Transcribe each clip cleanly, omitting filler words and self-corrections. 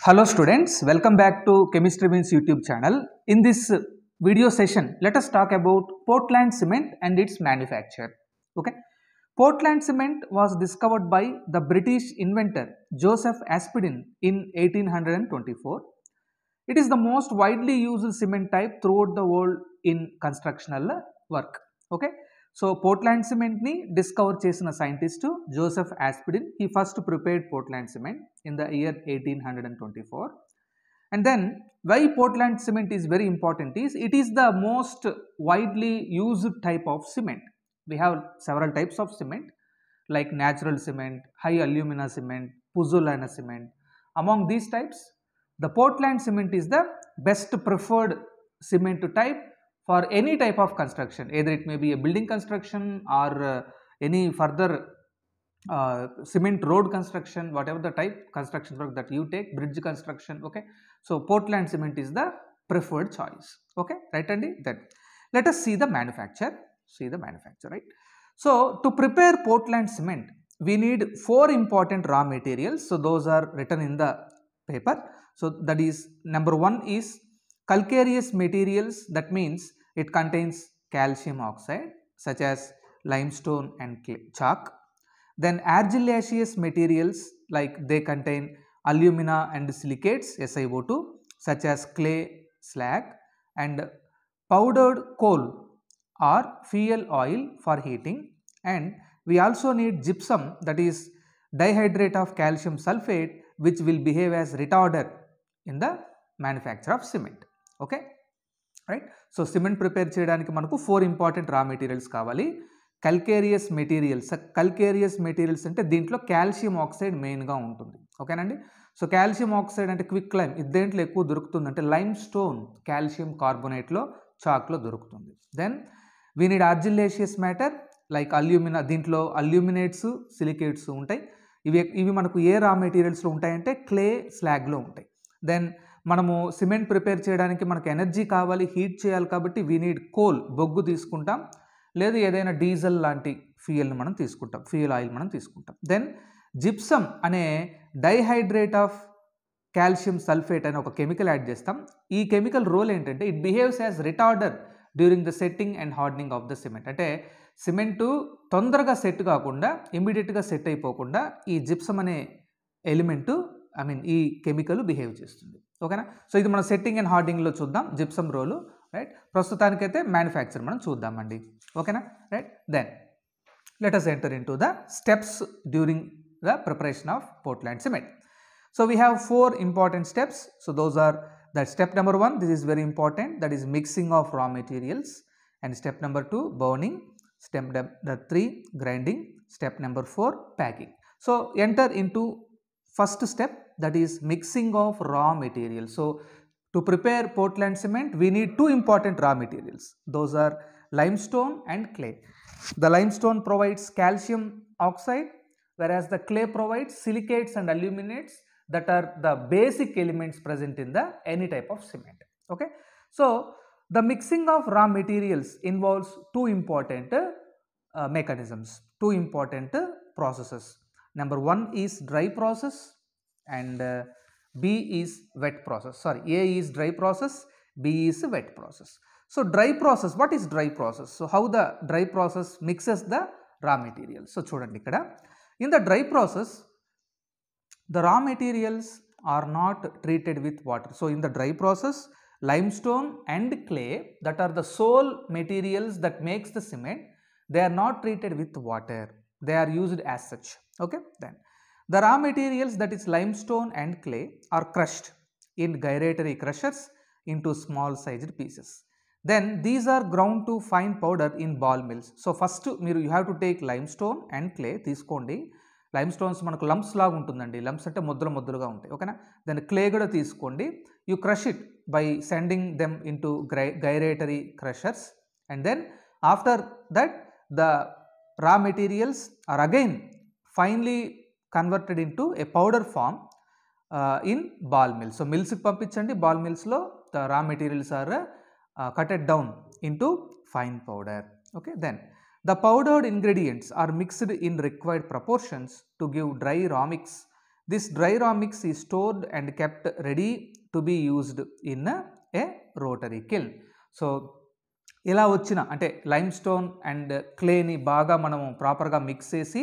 Hello students, welcome back to Chemistry Wins YouTube channel. In this video session, let us talk about Portland cement and its manufacture. Okay, Portland cement was discovered by the British inventor Joseph Aspdin in 1824. It is the most widely used cement type throughout the world in constructional work. Okay, so Portland cement ni discover chesina scientist Joseph Aspdin. He first prepared Portland cement in the year 1824. And then why Portland cement is very important is it is the most widely used type of cement. We have several types of cement like natural cement, high alumina cement, pozzolana cement. Among these types, the Portland cement is the best preferred cement type for any type of construction, either it may be a building construction or any further cement road construction, whatever the type construction work that you take, bridge construction. Okay, so Portland cement is the preferred choice. Okay, right, Andy? Then let us see the manufacture. Right? So to prepare Portland cement, we need 4 important raw materials. So those are written in the paper. So that is, number 1 is calcareous materials. That means it contains calcium oxide such as limestone and chalk. Then argillaceous materials, like they contain alumina and silicates SiO2 such as clay, slag, and powdered coal or fuel oil for heating. And we also need gypsum, that is dihydrate of calcium sulfate, which will behave as retarder in the manufacture of cement. Okay, right? So cement prepare cheyadaniki manaku 4 important raw materials kavali. Calcareous materials అంటే దీంట్లో calcium oxide మెయిన్గా ఉంటుంది. ఓకేనండి. So calcium oxide అంటే quick lime, ఇది దేంట్లో ఎక్కువ దొరుకుతుంది అంటే లైమ్ స్టోన్ కాల్షియం కార్బోనేట్లో, చాక్లో దొరుకుతుంది. Then we need argillaceous matter like alumina, దీంట్లో అల్యూమినేట్స్, సిలికేట్స్ ఉంటాయి. ఇవి మనకు ఏ రా మెటీరియల్స్లో ఉంటాయంటే క్లే, స్లాగ్లో ఉంటాయి. దెన్ మనము సిమెంట్ ప్రిపేర్ చేయడానికి మనకు ఎనర్జీ కావాలి, హీట్ చేయాలి, కాబట్టి వీ నీడ్ కోల్, బొగ్గు తీసుకుంటాం, లేదు ఏదైనా డీజిల్ లాంటి ఫ్యూయల్ని మనం తీసుకుంటాం, ఫ్యూయల్ ఆయిల్ మనం తీసుకుంటాం. దెన్ జిప్సమ్ అనే డైహైడ్రేట్ ఆఫ్ కాల్షియం సల్ఫేట్ అనే ఒక కెమికల్ యాడ్ చేస్తాం. ఈ కెమికల్ రోల్ ఏంటంటే it behaves as retarder during the setting and hardening of the cement. అంటే సిమెంటు తొందరగా సెట్ కాకుండా, ఇమ్మీడియట్గా సెట్ అయిపోకుండా ఈ జిప్సమ్ అనే ఎలిమెంటు, ఈ కెమికల్ బిహేవ్ చేస్తుంది. ఓకేనా. సో ఇది మనం సెట్టింగ్ అండ్ హార్డనింగ్లో చూద్దాం జిప్సమ్ రోలు. రైట్, ప్రస్తుతానికైతే మ్యానుఫ్యాక్చర్ మనం చూద్దామండి. ఓకేనా, right. Then let us enter into the steps during the preparation of Portland cement. So we have 4 important steps. So those are that step number 1, this is very important, that is mixing of raw materials, and step number 2 burning, step number 3 grinding, step number 4 packing. So enter into first step, that is mixing of raw materials. So to prepare Portland cement, we need 2 important raw materials. Those are limestone and clay. The limestone provides calcium oxide, whereas the clay provides silicates and aluminates that are the basic elements present in the any type of cement. Okay, so the mixing of raw materials involves 2 important mechanisms, 2 important processes. Number 1 is dry process and B is wet process. Sorry, A is dry process, B is wet process. So dry process, what is dry process? So how the dry process mixes the raw materials? So చూడండి ఇక్కడ, in the dry process the raw materials are not treated with water. So in the dry process, limestone and clay, that are the sole materials that makes the cement, they are not treated with water, they are used as such. Okay, then the raw materials, that is limestone and clay, are crushed in gyratory crushers into small sized pieces. Then these are ground to fine powder in ball mills. So first you have to take limestone and clay తీసుకోండి. లైమ్స్టోన్స్ మనకు lumps లాగా ఉంటుందండి, lumps అంటే ముద్దలుగా ఉంటాయి. ఓకేనా. Then clay కూడా తీసుకోండి. You crush it by sending them into gyratory crushers, and then after that the raw materials are again finely converted into a powder form in ball mills. So మిల్స్కి పంపించండి, ball మిల్స్లో the raw materials are cutted down into fine powder. Okay, then the powdered ingredients are mixed in required proportions to give dry raw mix. This dry raw mix is stored and kept ready to be used in a rotary kiln. So ఇలా వచ్చిన అంటే lime stone and క్లేని బాగా మనము ప్రాపర్గా mix చేసి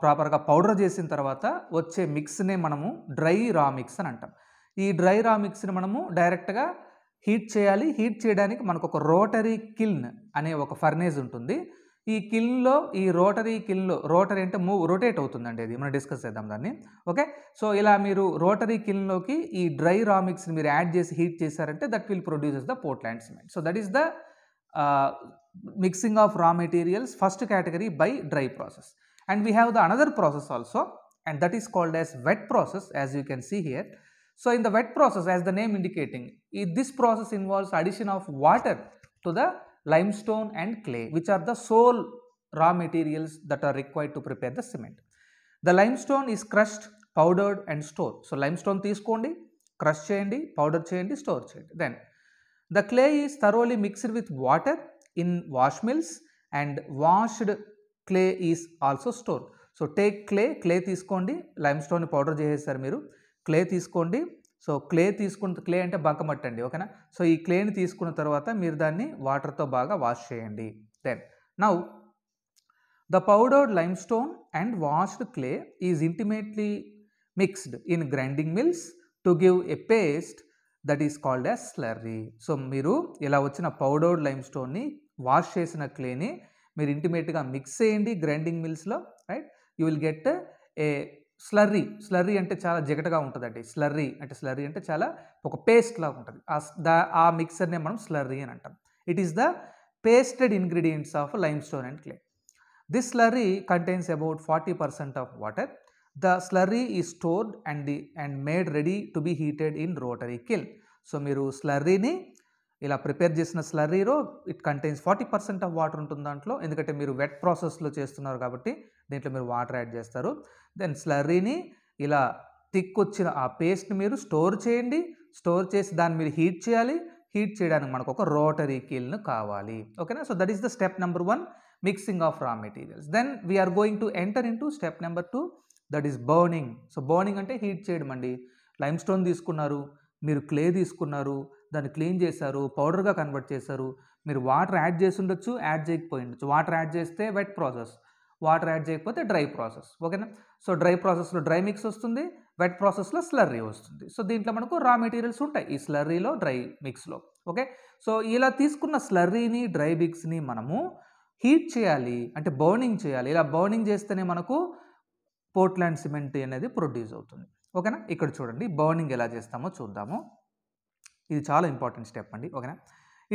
ప్రాపర్గా powder చేసిన తర్వాత వచ్చే మిక్స్నే మనము డ్రై రా మిక్స్ అని అంటాం. ఈ డ్రై రా మిక్స్ని మనము డైరెక్ట్గా హీట్ చేయాలి. హీట్ చేయడానికి మనకు ఒక రోటరీ కిల్న్ అనే ఒక ఫర్నేజ్ ఉంటుంది. ఈ కిల్న్లో ఈ రోటరీ కిల్న్లో రోటరీ అంటే రొటేట్ అవుతుందండి, అది మనం డిస్కస్ చేద్దాం దాన్ని. ఓకే, సో ఇలా మీరు రోటరీ కిల్న్లోకి ఈ డ్రై రా మిక్స్ని మీరు యాడ్ చేసి హీట్ చేశారంటే that will produces the Portland cement. So that is the mixing of raw materials first category by dry process. And we have the another process also, and that is called as wet process, as you can see here. So in the wet process, as the name indicating, this process involves addition of water to the limestone and clay, which are the sole raw materials that are required to prepare the cement. The limestone is crushed, powdered and stored. So limestone తీసుకోండి, crush చేయండి, powder చేయండి, store చేయండి. Then the clay is thoroughly mixed with water in wash mills, and washed clay is also stored. So take clay తీసుకోండి, limestone powder చేసేసారు మీరు, clay తీసుకోండి. So clay అంటే బంకమట్టి అండి, ఓకేనా. సో ఈ క్లేని తీసుకున్న తర్వాత మీరు దాన్ని వాటర్తో బాగా వాష్ చేయండి. Then now the powdered limestone and washed clay is intimately mixed in grinding mills to give a paste that is called as slurry. So మీరు ఇలా వచ్చిన పౌడర్డ్ లైమ్స్టోన్ని వాష్ చేసిన క్లేని మీరు ఇంటిమేట్గా మిక్స్ చేయండి గ్రైండింగ్ మిల్స్లో, right. You will get a slurry అంటే చాలా జిగటగా ఉంటుందండి. స్లర్రీ అంటే చాలా ఒక పేస్ట్ లాగా ఉంటుంది. ఆ మిక్సర్నే మనం స్లర్రీ అని అంటాం. It is the pasted ingredients of limestone and clay. This slurry contains about 40% of water. The slurry is stored and made ready to be heated in rotary kiln. So మీరు స్లర్రీని ఇలా prepare చేసిన స్లర్రీలో it contains 40% of water ఉంటుంది దాంట్లో, ఎందుకంటే మీరు wet ప్రాసెస్లో చేస్తున్నారు కాబట్టి దీంట్లో మీరు వాటర్ యాడ్ చేస్తారు. దెన్ స్లర్రీని ఇలా థిక్ వచ్చిన ఆ పేస్ట్ని మీరు స్టోర్ చేయండి. స్టోర్ చేసి దాన్ని మీరు హీట్ చేయాలి. హీట్ చేయడానికి మనకు ఒక రోటరీ కిల్న్ కావాలి, ఓకేనా. So that is the step number 1, mixing of raw materials. Then we are going to enter into step number 2, that is burning. So burning అంటే హీట్ చేయడం అండి. లైమ్స్టోన్ తీసుకున్నారు, మీరు క్లే తీసుకున్నారు, దాన్ని క్లీన్ చేశారు, పౌడర్గా కన్వర్ట్ చేశారు. మీరు వాటర్ యాడ్ చేసి ఉండొచ్చు, యాడ్ చేయకపోయి ఉండొచ్చు. వాటర్ యాడ్ చేస్తే వెట్ ప్రాసెస్, వాటర్ యాడ్ చేయకపోతే డ్రై ప్రాసెస్, ఓకేనా. సో డ్రై ప్రాసెస్లో డ్రై మిక్స్ వస్తుంది, వెట్ ప్రాసెస్లో స్లర్రీ వస్తుంది. సో దీంట్లో మనకు రా మెటీరియల్స్ ఉంటాయి ఈ స్లర్రీలో, డ్రై మిక్స్లో, ఓకే. సో ఇలా తీసుకున్న స్లర్రీని, డ్రై మిక్స్ని మనము హీట్ చేయాలి, అంటే బర్నింగ్ చేయాలి. ఇలా బర్నింగ్ చేస్తేనే మనకు పోర్ట్లాండ్ సిమెంట్ అనేది ప్రొడ్యూస్ అవుతుంది, ఓకేనా. ఇక్కడ చూడండి బర్నింగ్ ఎలా చేస్తామో చూద్దాము. ఇది చాలా ఇంపార్టెంట్ స్టెప్ అండి, ఓకేనా.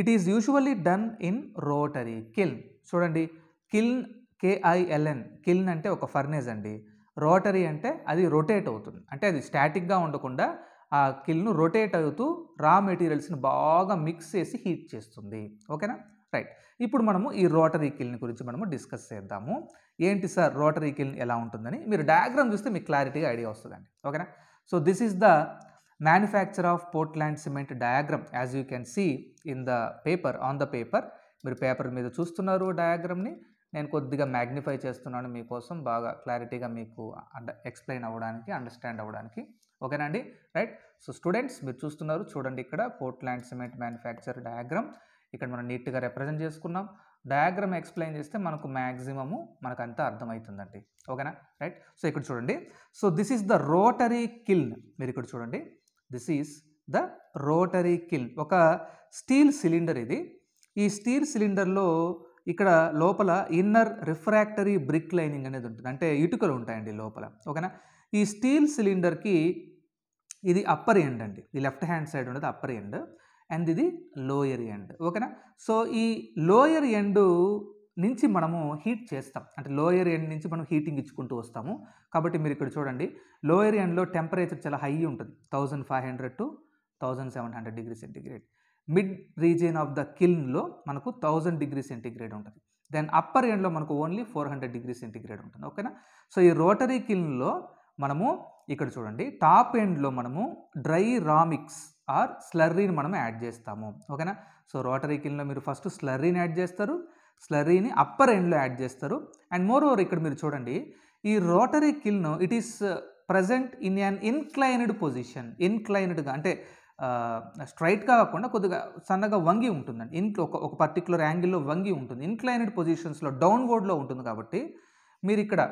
It is usually done in rotary kiln. చూడండి కిల్న్, KILN, కిల్న్ అంటే ఒక ఫర్నేజ్ అండి. రోటరీ అంటే అది రొటేట్ అవుతుంది, అంటే అది స్టాటిక్గా ఉండకుండా ఆ కిల్ను రొటేట్ అవుతూ రా మెటీరియల్స్ని బాగా మిక్స్ చేసి హీట్ చేస్తుంది, ఓకేనా. రైట్, ఇప్పుడు మనము ఈ రోటరీ కిల్న్ గురించి మనము డిస్కస్ చేద్దాము. ఏంటి సార్ రోటరీ కిల్న్ ఎలా ఉంటుందని మీరు డయాగ్రామ్ చూస్తే మీకు క్లారిటీగా ఐడియా వస్తుందండి, ఓకేనా. So this is the manufacture of Portland cement diagram as you can see in the paper, on the paper. మీరు పేపర్ మీద చూస్తున్నారు డయాగ్రామ్ని, నేను కొద్దిగా మ్యాగ్నిఫై చేస్తున్నాను మీకోసం బాగా క్లారిటీగా మీకు ఎక్స్ప్లెయిన్ అవ్వడానికి, అండర్స్టాండ్ అవ్వడానికి, ఓకేనా అండి. రైట్, సో స్టూడెంట్స్ మీరు చూస్తున్నారు చూడండి, ఇక్కడ పోర్ట్లాండ్ సిమెంట్ మ్యానుఫ్యాక్చర్ డయాగ్రామ్ ఇక్కడ మనం నీట్గా రిప్రజెంట్ చేసుకున్నాం. డయాగ్రామ్ ఎక్స్ప్లెయిన్ చేస్తే మనకు మ్యాక్సిమము మనకంతా అర్థమవుతుందండి, ఓకేనా. రైట్, సో ఇక్కడ చూడండి. So this is the rotary kiln. మీరు ఇక్కడ చూడండి, this is the rotary kiln. ఒక స్టీల్ సిలిండర్ ఇది. ఈ స్టీల్ సిలిండర్లో ఇక్కడ లోపల ఇన్నర్ రిఫ్రాక్టరీ బ్రిక్ లైనింగ్ అనేది ఉంటుంది, అంటే ఇటుకలు ఉంటాయండి లోపల, ఓకేనా. ఈ స్టీల్ సిలిండర్కి ఇది అప్పర్ ఎండ్ అండి, ఈ లెఫ్ట్ హ్యాండ్ సైడ్ ఉండేది అప్పర్ ఎండ్ అండ్ ఇది లోయర్ ఎండ్, ఓకేనా. సో ఈ లోయర్ ఎండ్ నుంచి మనము హీట్ చేస్తాం, అంటే లోయర్ ఎండ్ నుంచి మనం హీటింగ్ ఇచ్చుకుంటూ వస్తాము. కాబట్టి మీరు ఇక్కడ చూడండి లోయర్ ఎండ్లో టెంపరేచర్ చాలా హై ఉంటుంది, 1500 to 1700 degree centigrade. Mid region of the కిల్న్లో మనకు 1000 డిగ్రీ సెంటిగ్రేడ్ ఉంటుంది. దెన్ అప్పర్ ఎండ్లో మనకు ఓన్లీ 400 డిగ్రీ సెంటిగ్రేడ్ ఉంటుంది, ఓకేనా. సో ఈ రోటరీ కిల్న్లో మనము ఇక్కడ చూడండి టాప్ ఎండ్లో మనము డ్రై రామిక్స్ ఆర్ స్లర్రీని మనం యాడ్ చేస్తాము, ఓకేనా. సో రోటరీ కిల్న్లో మీరు ఫస్ట్ స్లర్రీని యాడ్ చేస్తారు, స్లర్రీని అప్పర్ ఎండ్లో యాడ్ చేస్తారు. అండ్ మోర్ ఓవర్ ఇక్కడ మీరు చూడండి ఈ rotary kiln it is present in an inclined position. ఇన్క్లైన్డ్గా అంటే స్ట్రైట్గా కాకుండా కొద్దిగా సన్నగా వంగి ఉంటుందండి. ఒక పర్టికులర్ యాంగిల్లో వంగి ఉంటుంది. ఇన్క్లైన్డ్ పొజిషన్స్లో డౌన్వర్డ్లో ఉంటుంది కాబట్టి మీరు ఇక్కడ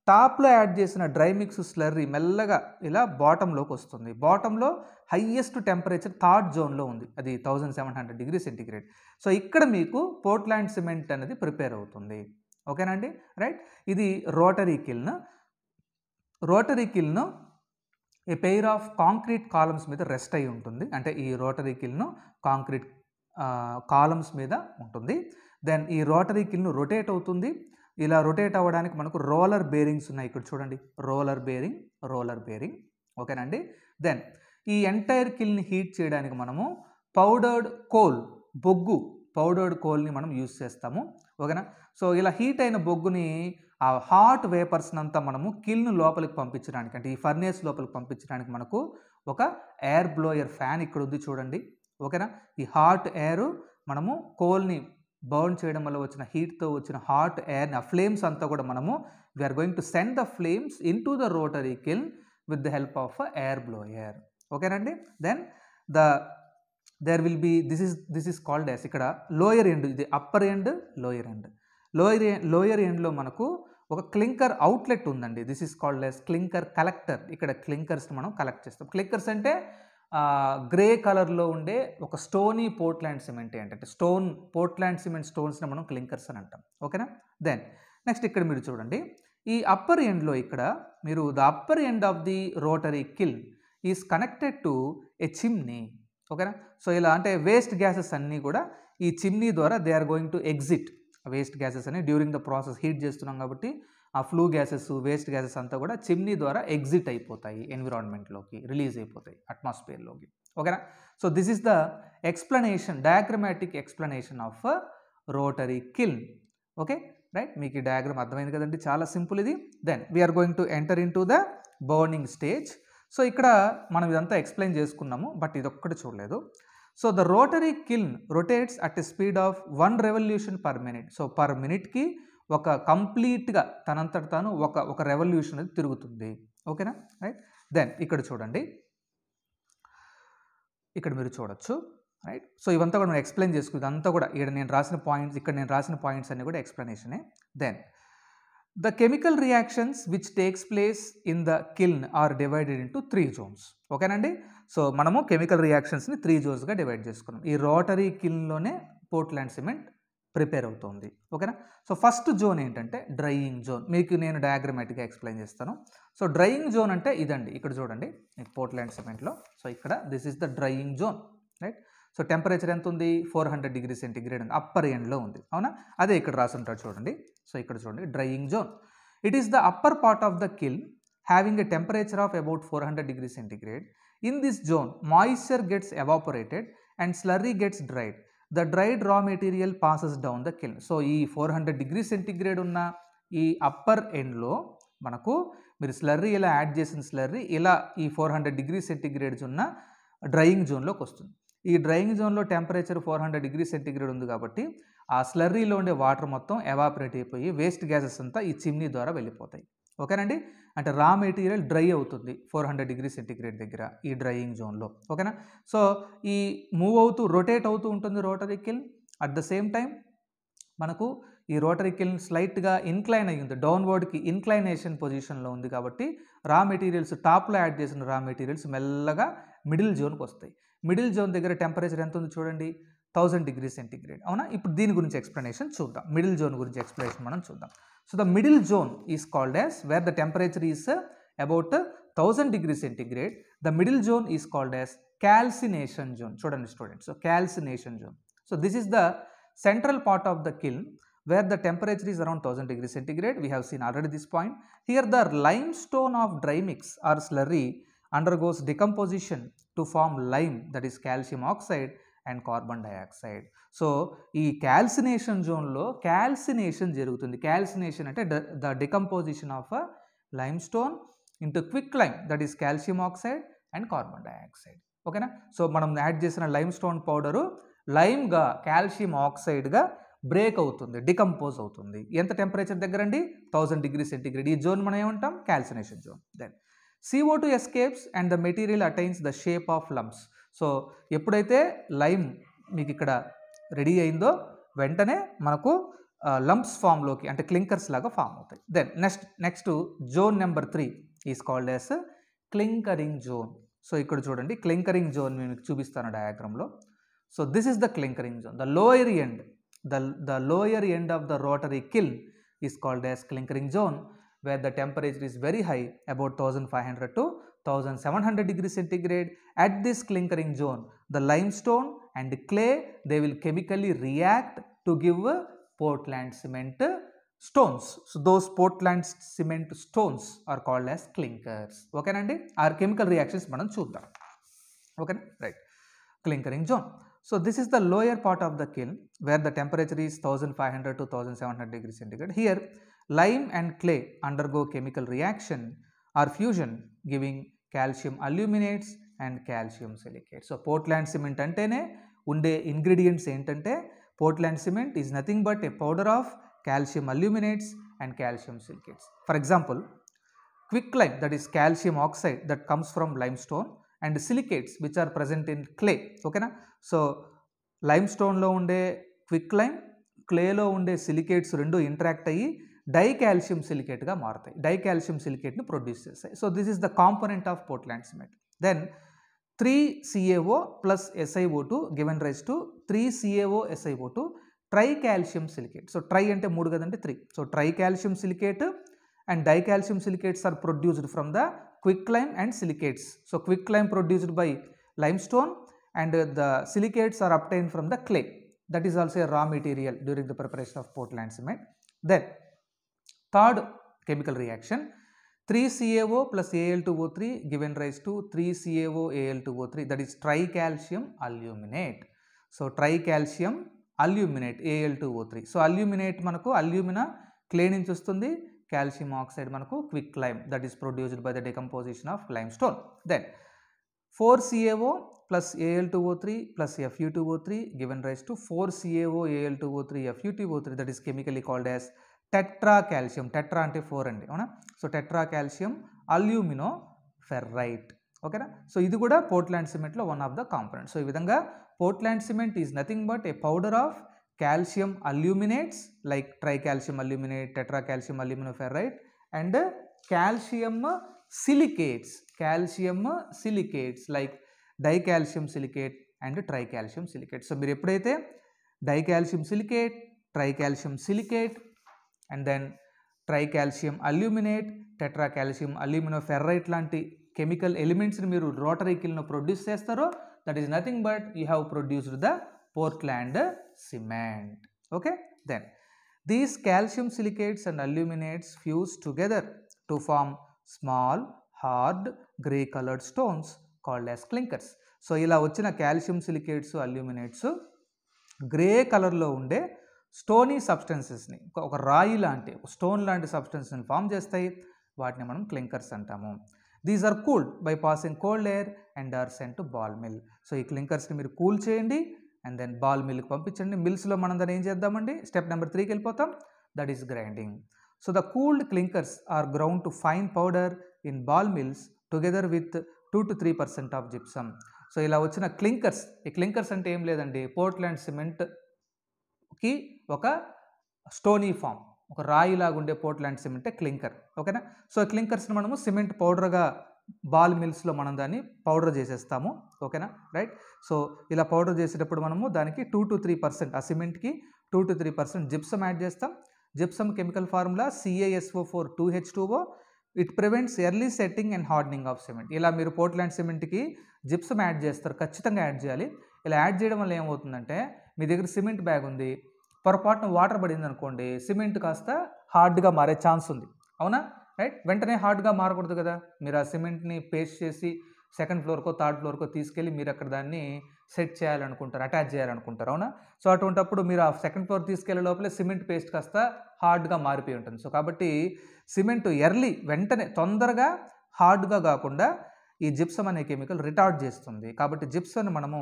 టాప్లో యాడ్ చేసిన డ్రై మిక్స్ స్లర్రీ మెల్లగా ఇలా బాటంలోకి వస్తుంది. బాటంలో హైయెస్ట్ టెంపరేచర్ థర్డ్ జోన్లో ఉంది, అది 1700 డిగ్రీ సెంటిగ్రేడ్. సో ఇక్కడ మీకు పోర్ట్లాండ్ సిమెంట్ అనేది ప్రిపేర్ అవుతుంది. ఓకేనండి, రైట్. ఇది rotary kiln. Rotary kiln a pair of concrete columns మీద రెస్ట్ అయి ఉంటుంది. అంటే ఈ రోటరీ కిల్న్ కాంక్రీట్ కాలమ్స్ మీద ఉంటుంది. దెన్ ఈ రోటరీ కిల్న్ రొటేట్ అవుతుంది. ఇలా రొటేట్ అవ్వడానికి మనకు రోలర్ బేరింగ్స్ ఉన్నాయి. ఇక్కడ చూడండి, రోలర్ బేరింగ్. ఓకేనండి. దెన్ ఈ ఎంటైర్ కిల్ని హీట్ చేయడానికి మనము పౌడర్డ్ కోల్ని మనం యూజ్ చేస్తాము. ఓకేనా. సో ఇలా హీట్ అయిన బొగ్గుని ఆ హాట్ వేపర్స్ని అంతా మనము కిల్న్ లోపలికి పంపించడానికి, అంటే ఈ ఫర్నేస్ లోపలికి పంపించడానికి మనకు ఒక ఎయిర్ బ్లోయర్ ఫ్యాన్ ఇక్కడ ఉంది చూడండి. ఓకేనా. ఈ హాట్ ఎయిర్ మనము కోల్ని బర్న్ చేయడం వల్ల వచ్చిన హీట్తో వచ్చిన హాట్ ఎయిర్ని, ఆ ఫ్లేమ్స్ అంతా కూడా మనము we are going to send the flames into the rotary kiln with the help of air blower. ఓకేనండి. Then there will be this is called as, ఇక్కడ లోయర్ ఎండ్, ఇది అప్పర్ ఎండ్, లోయర్ ఎండ్లో మనకు ఒక clinker outlet ఉందండి. This is called as clinker collector. ఇక్కడ clinkers మనం collect చేస్తాం. క్లింకర్స్ అంటే గ్రే కలర్లో ఉండే ఒక స్టోనీ పోర్ట్లాండ్ సిమెంట్ ఏంటంటే పోర్ట్లాండ్ సిమెంట్ స్టోన్స్ని మనం క్లింకర్స్ అని అంటాం. ఓకేనా. దెన్ నెక్స్ట్ ఇక్కడ మీరు చూడండి, ఈ అప్పర్ ఎండ్లో ఇక్కడ మీరు the upper end of the rotary kiln is connected to a chimney. ఓకేనా. సో ఇలా అంటే వేస్ట్ గ్యాసెస్ అన్నీ కూడా ఈ చిమ్నీ ద్వారా they are going to exit. Waste gases అని డ్యూరింగ్ ద ప్రాసెస్ హీట్ చేస్తున్నాం కాబట్టి ఆ ఫ్లూ గ్యాసెస్, వేస్ట్ గ్యాసెస్ అంతా కూడా చిమ్నీ ద్వారా ఎగ్జిట్ అయిపోతాయి, ఎన్విరాన్మెంట్లోకి రిలీజ్ అయిపోతాయి, అట్మాస్ఫియర్లోకి. ఓకేనా. So this is the explanation, diagrammatic explanation of rotary kiln. Okay, right. మీకు ఈ డయాగ్రామ్ అర్థమైంది కదండి, చాలా సింపుల్ ఇది. Then we are going to enter into the burning stage. So ఇక్కడ మనం ఇదంతా ఎక్స్ప్లెయిన్ చేసుకున్నాము, బట్ ఇది ఒక్కటి చూడలేదు. So the rotary kiln rotates at a speed of 1 revolution per minute. So per మినిట్కి ఒక కంప్లీట్గా తనంతట తాను ఒక రెవల్యూషన్ అనేది తిరుగుతుంది. ఓకేనా, రైట్. దెన్ ఇక్కడ చూడండి, ఇక్కడ మీరు చూడొచ్చు, రైట్. సో ఇవంతా కూడా మనం ఎక్స్ప్లెయిన్ చేసుకుంది, ఇదంతా కూడా ఇక్కడ నేను రాసిన పాయింట్స్ అన్నీ కూడా ఎక్స్ప్లెనేషనే. Then the chemical reactions which takes place in the kiln are divided into 3 zones. ఓకేనండి. సో మనము కెమికల్ రియాక్షన్స్ని 3 జోన్స్గా డివైడ్ చేసుకున్నాం. ఈ రోటరీ కిల్న్లోనే పోర్ట్లాండ్ సిమెంట్ ప్రిపేర్ అవుతుంది. ఓకేనా. సో ఫస్ట్ జోన్ ఏంటంటే డ్రైయింగ్ జోన్. మీకు నేను డయాగ్రమాటిక్గా ఎక్స్ప్లెయిన్ చేస్తాను. సో డ్రైయింగ్ జోన్ అంటే ఇదండి, ఇక్కడ చూడండి పోర్ట్లాండ్ సిమెంట్లో. సో ఇక్కడ this is the drying zone, right. So temperature ఎంత ఉంది, 400 డిగ్రీ సెంటిగ్రేడ్ ఉంది, అప్పర్ ఎండ్లో ఉంది. అవునా, అదే ఇక్కడ రాసి ఉంటాడు చూడండి. సో ఇక్కడ చూడండి, drying zone. It is the upper part of the kiln having a temperature of about 400 degree centigrade. In this zone moisture gets evaporated and slurry gets dried. The dried raw material passes down the kiln. So ఈ 400 degree centigrade ఉన్న ఈ upper ఎండ్లో మనకు మీరు slurry ఇలా add చేసిన slurry ఇలా ఈ 400 డిగ్రీ సెంటిగ్రేడ్స్ ఉన్న డ్రైయింగ్ జోన్లోకి వస్తుంది. ఈ డ్రైయింగ్ జోన్లో టెంపరేచర్ 400 డిగ్రీ సెంటిగ్రేడ్ ఉంది కాబట్టి ఆ స్లర్రీలో ఉండే వాటర్ మొత్తం ఎవాపరేట్ అయిపోయి వేస్ట్ గ్యాసెస్ అంతా ఈ చిమ్నీ ద్వారా వెళ్ళిపోతాయి. ఓకేనండి. అంటే రా మెటీరియల్ డ్రై అవుతుంది 400 డిగ్రీ సెంటిగ్రేడ్ దగ్గర ఈ డ్రైయింగ్ జోన్లో. ఓకేనా. సో ఈ మూవ్ అవుతూ రొటేట్ అవుతూ ఉంటుంది rotary kiln. At the same time మనకు ఈ రోటరీ కిల్న్ స్లైట్గా ఇన్క్లైన్ అయ్యి ఉంది, డౌన్వర్డ్కి ఇన్క్లైనేషన్ పొజిషన్లో ఉంది కాబట్టి రా మెటీరియల్స్ టాప్లో యాడ్ చేసిన రా మెటీరియల్స్ మెల్లగా మిడిల్ జోన్కి వస్తాయి. మిడిల్ జోన్ దగ్గర టెంపరేచర్ ఎంత ఉంది చూడండి, 1000 డిగ్రీ సెంటిగ్రేడ్. అవునా, ఇప్పుడు దీని గురించి ఎక్స్ప్లెనేషన్ చూద్దాం, మిడిల్ జోన్ గురించి ఎక్స్ప్లెనేషన్ మనం చూద్దాం. So the middle zone is called as where the temperature is about 1000 degree centigrade. The middle zone is called as calcination zone. చూడండి students, so calcination zone. So this is the central part of the kiln where the temperature is around 1000 degrees centigrade. We have seen already this point. Here the limestone of dry mix or slurry undergoes decomposition to form lime, that is calcium oxide and carbon dioxide. So ఈ calcination జోన్లో calcination జరుగుతుంది. Calcination అంటే the decomposition of a limestone into quicklime, that is calcium oxide and carbon dioxide. ఓకేనా. So మనం add చేసిన limestone powder లైమ్గా calcium ఆక్సైడ్గా break అవుతుంది, decompose అవుతుంది. ఎంత టెంపరేచర్ దగ్గర అండి, 1000 డిగ్రీ సెంటిగ్రేడ్. ఈ జోన్ మనం ఏమంటాం, calcination zone. Then CO2 escapes and the material attains the shape of lumps. So ఎప్పుడైతే లైమ్ మీకు ఇక్కడ రెడీ అయిందో వెంటనే మనకు లంప్స్ ఫామ్లోకి అంటే క్లింకర్స్ లాగా ఫామ్ అవుతాయి. Then next zone number 3 is called as clinkering zone. So ఇక్కడ చూడండి క్లింకరింగ్ జోన్ మీకు చూపిస్తాను డయాగ్రామ్లో. So this is the clinkering zone. The lower end of the rotary kiln is called as clinkering zone, where the temperature is very high, about 1500 to 1700 degrees centigrade. At this clinkering zone, the limestone and clay, they will chemically react to give Portland cement stones. So those Portland cement stones are called as clinkers. Okay nandi, our chemical reactions manam chuddam. Okay, right. Clinkering zone. So this is the lower part of the kiln where the temperature is 1500 to 1700 degrees centigrade. Here lime and clay undergo chemical reaction or fusion, giving calcium aluminates and calcium silicates. So Portland cement antene unde ingredients entante Portland cement is nothing but a powder of calcium aluminates and calcium silicates. For example, quicklime, that is calcium oxide that comes from limestone, and silicates which are present in clay. Okay na? So limestone lo unde quicklime, clay lo unde silicates rendu interact ayi dicalcium silicate ga maartayi. Dicalcium silicate ni produce chestayi. So this is the component of Portland cement. Then 3CaO plus SiO2 given rise to 3CaO SiO2 tricalcium silicate. So tri ante 3 kadante 3. So tricalcium silicate and dicalcium silicates are produced from the quicklime and silicates. So quicklime produced by limestone and the silicates are obtained from the clay. That is also a raw material during the preparation of Portland cement. Then third chemical reaction, 3CaO plus Al2O3 given rise to 3CaO Al2O3, that is tricalcium aluminate. So tricalcium aluminate Al2O3. So aluminate manaku alumina clay nunchi vastundi, calcium oxide manaku quicklime, that is produced by the decomposition of limestone. Then 4CaO plus Al2O3 plus Fu2O3 given rise to 4CaO Al2O3 Fu2O3, that is chemically called as tetracalcium. Tetra ante 4 andi avuna. So tetracalcium aluminoferrite. Okay na? So ఇది కూడా Portland cement లో one of the components. So ఈ విధంగా Portland cement is nothing but a powder of calcium aluminates like tricalcium aluminate, tetracalcium aluminoferrite, and calcium silicates like dicalcium silicate and tricalcium silicate. So మీరు ఎప్పుడైతే dicalcium silicate, tricalcium silicate and then tricalcium aluminate, tetracalcium aluminoferrite లాంటి chemical ఎలిమెంట్స్ని మీరు rotary కిల్ను produce చేస్తారో, that is nothing but you have produced the Portland cement. Okay, then these calcium silicates and aluminates fuse together to form small hard grey colored stones called as clinkers. So ఇలా వచ్చిన calcium silicates aluminates grey కలర్లో ఉండే stony సబ్స్టెన్సెస్ని, ఒక రాయి లాంటి stone లాంటి సబ్స్టెన్స్ని form చేస్తాయి. వాటిని మనం క్లింకర్స్ అంటాము. These are cooled by passing cold air and are sent to ball mill. So ఈ క్లింకర్స్ని మీరు కూల్ చేయండి అండ్ దెన్ బాల్ మిల్కి పంపించండి. మిల్స్లో మనం దాన్ని ఏం చేద్దామండి, స్టెప్ నెంబర్ 3కి వెళ్ళిపోతాం, that is grinding. So the cooled clinkers are ground to fine powder in ball mills together with 2 to 3% of gypsum. So ఇలా వచ్చిన క్లింకర్స్, ఈ క్లింకర్స్ అంటే ఏం లేదండి, పోర్ట్లాండ్ సిమెంట్కి ఒక స్టోనీ ఫామ్, ఒక రాయిలాగా ఉండే పోర్ట్లాండ్ సిమెంట్ క్లింకర్. ఓకేనా? సో క్లింకర్స్ని మనము సిమెంట్ పౌడర్గా బాల్ మిల్స్లో మనం దాన్ని పౌడర్ చేసేస్తాము. ఓకేనా? రైట్. సో ఇలా పౌడర్ చేసేటప్పుడు మనము దానికి 2 to 3%, ఆ సిమెంట్కి 2 to 3% జిప్సమ్ యాడ్ చేస్తాం. Gypsum chemical formula CaSO4 2H2O. It prevents early setting and hardening of cement. ఇలా మీరు పోర్ట్లాండ్ సిమెంట్కి జిప్సమ్ యాడ్ చేస్తారు, ఖచ్చితంగా యాడ్ చేయాలి. ఇలా యాడ్ చేయడం వల్ల ఏమవుతుందంటే, మీ దగ్గర సిమెంట్ బ్యాగ్ ఉంది, పొరపాటున వాటర్ పడింది అనుకోండి, సిమెంట్ కాస్త హార్డ్గా మారే ఛాన్స్ ఉంది. అవునా? రైట్. వెంటనే హార్డ్గా మారకూడదు కదా. మీరు ఆ సిమెంట్ని పేస్ట్ చేసి సెకండ్ ఫ్లోర్కో థర్డ్ ఫ్లోర్కో తీసుకెళ్ళి మీరు అక్కడ దాన్ని సెట్ చేయాలనుకుంటారు, అటాచ్ చేయాలనుకుంటారు. అవునా? సో అటువంటప్పుడు మీరు ఆ సెకండ్ ఫ్లోర్ తీసుకెళ్లే లోపలే సిమెంట్ పేస్ట్ కాస్త హార్డ్గా మారిపోయి ఉంటుంది. సో కాబట్టి సిమెంట్ ఎర్లీ, వెంటనే తొందరగా హార్డ్గా కాకుండా ఈ జిప్సమ్ అనే కెమికల్ రిటార్డ్ చేస్తుంది. కాబట్టి జిప్సమ్ని మనము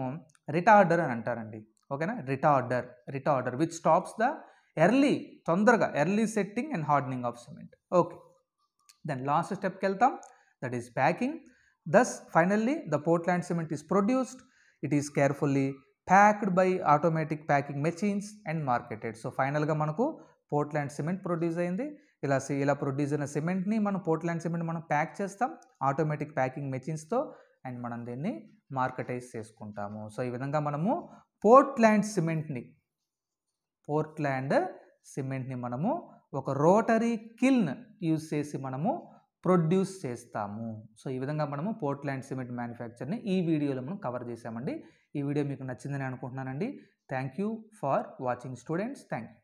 రిటార్డర్ అని అంటారండి. ఓకేనా? రిటార్డర్ విచ్ స్టాప్స్ ద తొందరగా early setting and hardening of cement. Okay, then last స్టెప్కి వెళ్తాం. that is packing. Thus finally the Portland cement is produced. It is carefully packed by automatic packing machines and marketed. So ఫైనల్గా మనకు Portland cement produce అయింది. ఇలా produce అయిన సిమెంట్ని మనం Portland cement మనం pack చేస్తాం ఆటోమేటిక్ ప్యాకింగ్ మెషిన్స్తో అండ్ మనం దీన్ని మార్కెటైజ్ చేసుకుంటాము. సో ఈ విధంగా మనము పోర్ట్లాండ్ సిమెంట్ని మనము ఒక రోటరీ కిల్న్ యూజ్ చేసి మనము ప్రొడ్యూస్ చేస్తాము. సో ఈ విధంగా మనము పోర్ట్లాండ్ సిమెంట్ మ్యానుఫ్యాక్చర్ని ఈ వీడియోలో మనం కవర్ చేసామండి. ఈ వీడియో మీకు నచ్చిందని అనుకుంటున్నానండి. Thank you for watching students. Thank you.